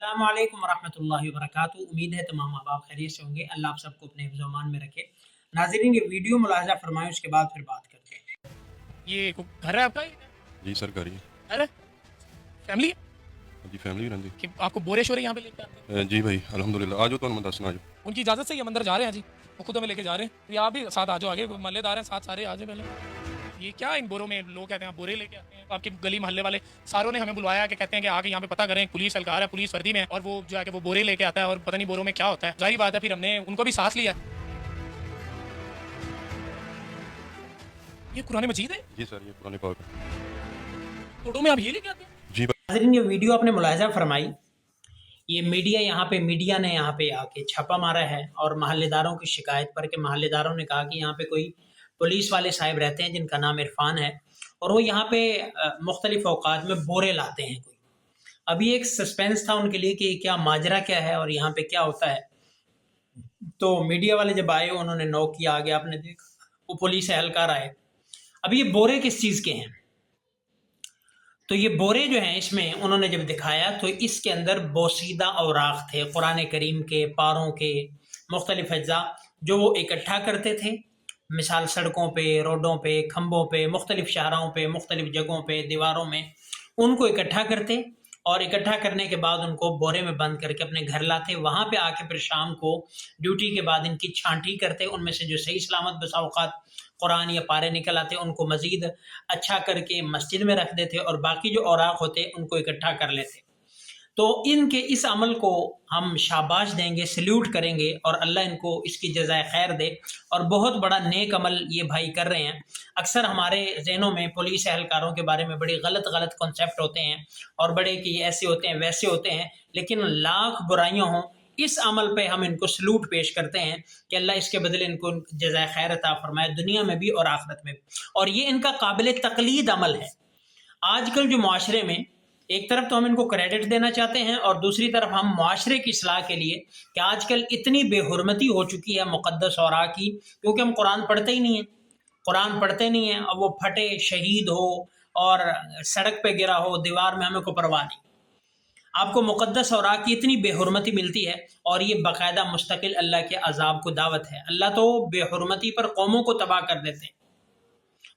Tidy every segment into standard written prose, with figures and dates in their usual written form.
अस्सलाम वालेकुम वरहमतुल्लाहि वबरकातुहू। उम्मीद है तमाम अहबाब खैरियत से होंगे। अल्लाह आप सबको अपने हिफ्ज़ व अमान में रखे। नाज़रीन, ये वीडियो मुलाहिज़ा फरमाएं, उसके बाद फिर बात करते हैं। ये घर है आपका? जी सर, घर ही घर है? फैमिली है जी, फैमिली रहती कि आपको बोरे शोरे यहाँ पे लेके आते हैं? जी भाई, अल्हम्दुलिल्लाह। आ जाओ तो मैं दसना, आ जाओ। उनकी इजाज़त से ही हम अंदर जा रहे हैं जी, वो खुद हमें लेके जा रहे हैं। ये आप भी साथ आ जाओ, आगे महल्लेदार हैं साथ, सारे आ जाए पहले। ये क्या इन बोरों में लोग कहते हैं आप बोरे लेके आते हैं? आपकी गली मोहल्ले वाले सारों ने हमें बुलवाया कि कहते हैं कि आके यहाँ पे पता करें, पुलिस एहलकार है, पुलिस वर्दी में है, और वो जो है कि वो बोरे लेके आता है और पता नहीं बोरों में क्या होता है। जाहिर बात है फिर हमने उनको भी साथ लिया। ये कुरान मजीद है? जी सर, ये पुराने पाक है। फोटो में आप ये लेके आते हैं? जी भाई। नाज़रीन, ये वीडियो आपने मुलाहिज़ा फरमाई। ये मीडिया ने यहाँ पे आके छापा मारा है और महल्लेदारों की शिकायत पर कि महल्लेदारों ने कहा कि यहाँ पे कोई पुलिस वाले साहब रहते हैं जिनका नाम इरफान है और वो यहाँ पे मुख्तलिफ औकात में बोरे लाते हैं कोई। अभी एक सस्पेंस था उनके लिए कि क्या माजरा क्या है और यहाँ पे क्या होता है। तो मीडिया वाले जब आए, उन्होंने नॉक किया, आगे आपने देखा वो पुलिस एहलकार आए। अब ये बोरे किस चीज़ के हैं? तो ये बोरे जो हैं, इसमें उन्होंने जब दिखाया तो इसके अंदर बोसीदा औराक थे, कुरान करीम के पारों के मुख्तलिफ अज्जा जो वो इकट्ठा करते थे। मिसाल सड़कों पे, रोडों पे, खंभों पे, मुख्तलिफ शाहराहों पे, मुख्तलिफ जगहों पे, दीवारों में उनको इकट्ठा करते और इकट्ठा करने के बाद उनको बोरे में बंद करके अपने घर लाते। वहाँ पे आके फिर शाम को ड्यूटी के बाद इनकी छांटी करते। उनमें से जो सही सलामत बसा औकात कुरान या पारे निकल आते, उनको मज़ीद अच्छा करके मस्जिद में रख देते और बाकी जो औराक होते उनको इकट्ठा कर लेते। तो इनके इस अमल को हम शाबाश देंगे, सल्यूट करेंगे और अल्लाह इनको इसकी जज़ाए खैर दे। और बहुत बड़ा नेक अमल ये भाई कर रहे हैं। अक्सर हमारे ज़हनों में पुलिस एहलकारों के बारे में बड़े गलत कॉन्सेप्ट होते हैं और बड़े कि ये ऐसे होते हैं, वैसे होते हैं, लेकिन लाख बुराइयां हों, इस अमल पे हम इनको सल्यूट पेश करते हैं कि अल्लाह इसके बदले इनको जज़ाए खैर अता फरमाए, दुनिया में भी और आखिरत में भी। और ये इनका काबिल तकलीद अमल है। आजकल जो माशरे में एक तरफ तो हम इनको क्रेडिट देना चाहते हैं और दूसरी तरफ हम माशरे की इस्लाह के लिए कि आजकल इतनी बेहुरमती हो चुकी है मुक़द्दस औराक की, क्योंकि हम कुरान पढ़ते ही नहीं हैं। कुरान पढ़ते नहीं हैं, अब वो फटे, शहीद हो और सड़क पे गिरा हो, दीवार में, हमें को परवाह नहीं। आपको मुक़द्दस औराक की इतनी बेहुरमती मिलती है और ये बाकायदा मुस्तकिल अल्लाह के अजाब को दावत है। अल्लाह तो बेहुरमती पर कौमों को तबाह कर देते हैं।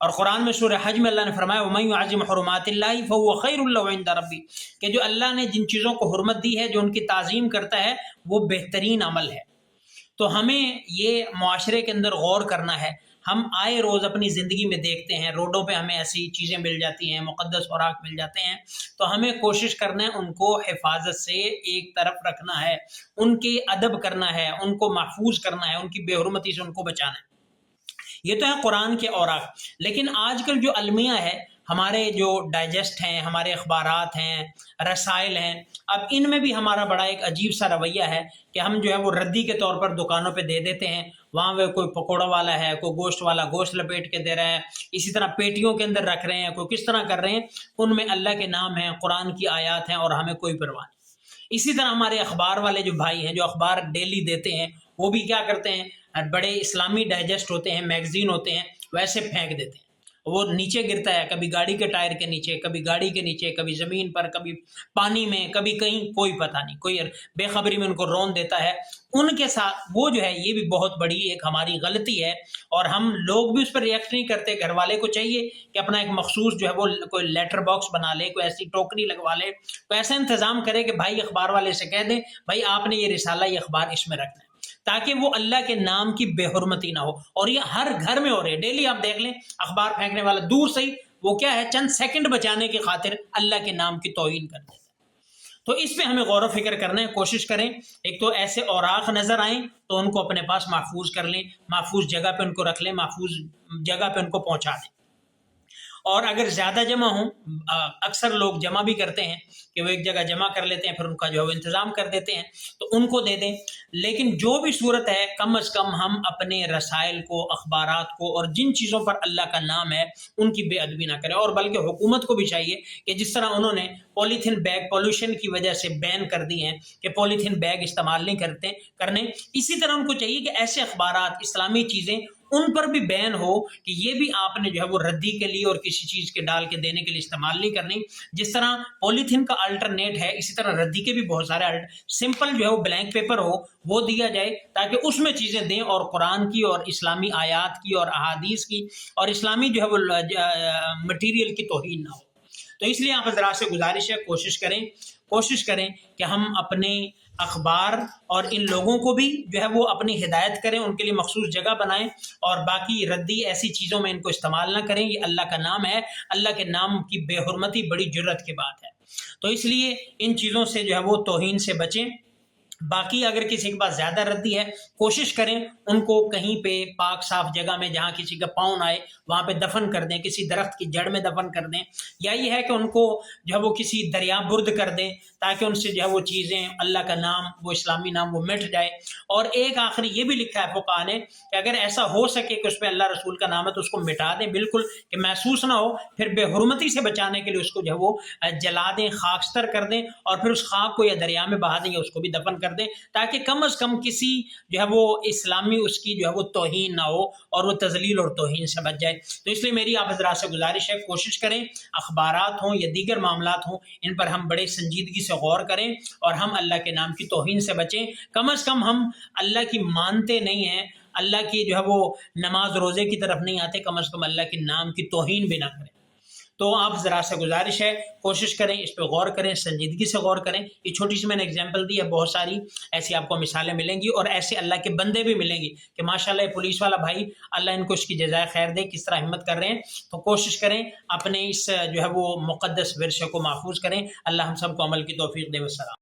और कुरान में सूरह हज में अल्लाह ने फरमाया वमन युअज़्ज़िम हुरुमातिल्लाहि फहुव खैरुल लहु इंदा रब्बी, कि जो अल्लाह ने जिन चीज़ों को हुर्मत दी है, जो उनकी ताज़ीम करता है, वो बेहतरीन अमल है। तो हमें ये मुआशरे के अंदर गौर करना है। हम आए रोज़ अपनी ज़िंदगी में देखते हैं, रोडों पे हमें ऐसी चीज़ें मिल जाती हैं, मुक़द्दस औराक मिल जाते हैं, तो हमें कोशिश करना है उनको हिफाजत से एक तरफ रखना है, उनके अदब करना है, उनको महफूज करना है, उनकी बेहुरमती से उनको बचाना है। ये तो है कुरान के औराक। लेकिन आजकल जो अलमिया है, हमारे जो डाइजेस्ट हैं, हमारे अखबारात हैं, रसाइल हैं, अब इनमें भी हमारा बड़ा एक अजीब सा रवैया है कि हम जो है वो रद्दी के तौर पर दुकानों पे दे देते हैं। वहाँ पे कोई पकौड़ा वाला है, कोई गोश्त वाला गोश्त लपेट के दे रहा है, इसी तरह पेटियों के अंदर रख रहे हैं, कोई किस तरह कर रहे हैं। उनमें अल्लाह के नाम हैं, कुरान की आयात हैं और हमें कोई परवाह नहीं। इसी तरह हमारे अखबार वाले जो भाई हैं, जो अखबार डेली देते हैं, वो भी क्या करते हैं, बड़े इस्लामी डाइजेस्ट होते हैं, मैगजीन होते हैं, वैसे फेंक देते हैं। वो नीचे गिरता है, कभी गाड़ी के टायर के नीचे, कभी गाड़ी के नीचे, कभी ज़मीन पर, कभी पानी में, कभी कहीं, कोई पता नहीं, कोई बेखबरी में उनको रौंद देता है। उनके साथ वो जो है, ये भी बहुत बड़ी एक हमारी गलती है और हम लोग भी उस पर रिएक्ट नहीं करते। घर वाले को चाहिए कि अपना एक मखसूस जो है वो कोई लेटर बॉक्स बना ले, कोई ऐसी टोकरी लगवा ले, कोई ऐसा इंतज़ाम करे कि भाई अखबार वाले से कह दें भाई आपने ये रिसाला, ये अखबार इसमें रखना है, ताकि वो अल्लाह के नाम की बेहुरमती ना हो। और ये हर घर में हो रही है। डेली आप देख लें, अखबार फेंकने वाला दूर से ही वो क्या है, चंद सेकंड बचाने की खातिर अल्लाह के नाम की तौहीन कर देता है। तो इस पे हमें गौर व फिक्र करना है, कोशिश करें। एक तो ऐसे औराक नजर आए तो उनको अपने पास महफूज कर लें, महफूज जगह पे उनको रख लें, महफूज जगह पे उनको पहुंचा दें। और अगर ज़्यादा जमा हों, अक्सर लोग जमा भी करते हैं कि वो एक जगह जमा कर लेते हैं, फिर उनका जो है इंतज़ाम कर देते हैं, तो उनको दे दें। लेकिन जो भी सूरत है, कम अज़ कम हम अपने रसाइल को, अखबारात को और जिन चीज़ों पर अल्लाह का नाम है, उनकी बेअदबी ना करें। और बल्कि हुकूमत को भी चाहिए कि जिस तरह उन्होंने पॉलीथीन बैग पॉल्यूशन की वजह से बैन कर दी हैं कि पॉलीथीन बैग इस्तेमाल नहीं करने, इसी तरह उनको चाहिए कि ऐसे अखबारात, इस्लामी चीज़ें ان پر بھی بین ہو کہ یہ بھی آپ نے جو ہے وہ ردی کے لیے اور کسی چیز کے ڈال کے دینے کے لیے استعمال نہیں کرنی. جس طرح پولیتھین کا الٹرنیٹ ہے اسی طرح ردی کے بھی بہت سارے سمپل جو ہے وہ بلینک پیپر ہو وہ دیا جائے تاکہ اس میں چیزیں دیں اور قرآن کی اور اسلامی آیات کی اور احادیث کی اور اسلامی جو ہے وہ مٹیریل کی توہین نہ ہو. تو اس لیے آپ حضرات سے گزارش ہے کوشش کریں کہ ہم اپنے اخبار اور ان لوگوں کو بھی جو ہے وہ اپنی ہدایت کریں, ان کے لیے مخصوص جگہ بنائیں اور باقی ردی ایسی چیزوں میں ان کو استعمال نہ کریں. یہ اللہ کا نام ہے, اللہ کے نام کی بے حرمتی بڑی جرت کی بات ہے. تو اس لیے ان چیزوں سے جو ہے وہ توہین سے بچیں. باقی اگر کسی کے پاس زیادہ ردی ہے کوشش کریں ان کو کہیں پہ پاک صاف جگہ میں جہاں کسی کا پاؤں نہ آئے وہاں پہ دفن کر دیں, کسی درخت کی جڑ میں دفن کر دیں, یا یہ ہے کہ ان کو جو ہے وہ کسی دریا برد کر دیں تاکہ ان سے جو ہے وہ چیزیں اللہ کا نام وہ اسلامی نام وہ مٹ جائے. اور ایک آخری یہ بھی لکھا ہے فقہاء نے کہ اگر ایسا ہو سکے کہ اس پہ اللہ رسول کا نام ہے تو اس کو مٹا دیں بالکل کہ محسوس نہ ہو, پھر بے حرمتی سے بچانے کے لیے اس کو جو ہے وہ جلا دیں, خاکستر کر دیں اور پھر اس خاک کو یا دریا میں بہا دیں یا اس کو بھی دفن کر دیں تاکہ کم از کم کسی جو ہے وہ اسلامی اس کی جو ہے وہ توہین نہ ہو اور وہ تذلیل اور توہین سے بچ جائے. تو اس لیے میری آپ حضرات سے گزارش ہے کوشش کریں اخبارات ہوں یا دیگر معاملات ہوں ان پر ہم بڑے سنجیدگی سے غور کریں اور ہم اللہ کے نام کی توہین سے بچیں. کم از کم ہم اللہ کی مانتے نہیں ہیں, اللہ کی جو ہے وہ نماز روزے کی طرف نہیں آتے, کم از کم اللہ کے نام کی توہین بھی نہ کریں. تو آپ ذرا سے گزارش ہے کوشش کریں اس پہ غور کریں, سنجیدگی سے غور کریں. یہ چھوٹی سی میں نے اگزامپل دی ہے, بہت ساری ایسی آپ کو مثالیں ملیں گی اور ایسے اللہ کے بندے بھی ملیں گی کہ ماشاءاللہ یہ پولیس والا بھائی اللہ ان کو اس کی جزائے خیر دے, کس طرح ہمت کر رہے ہیں. تو کوشش کریں اپنے اس جو ہے وہ مقدس ورثے کو محفوظ کریں. اللہ ہم سب کو عمل کی توفیق دے. والسلام.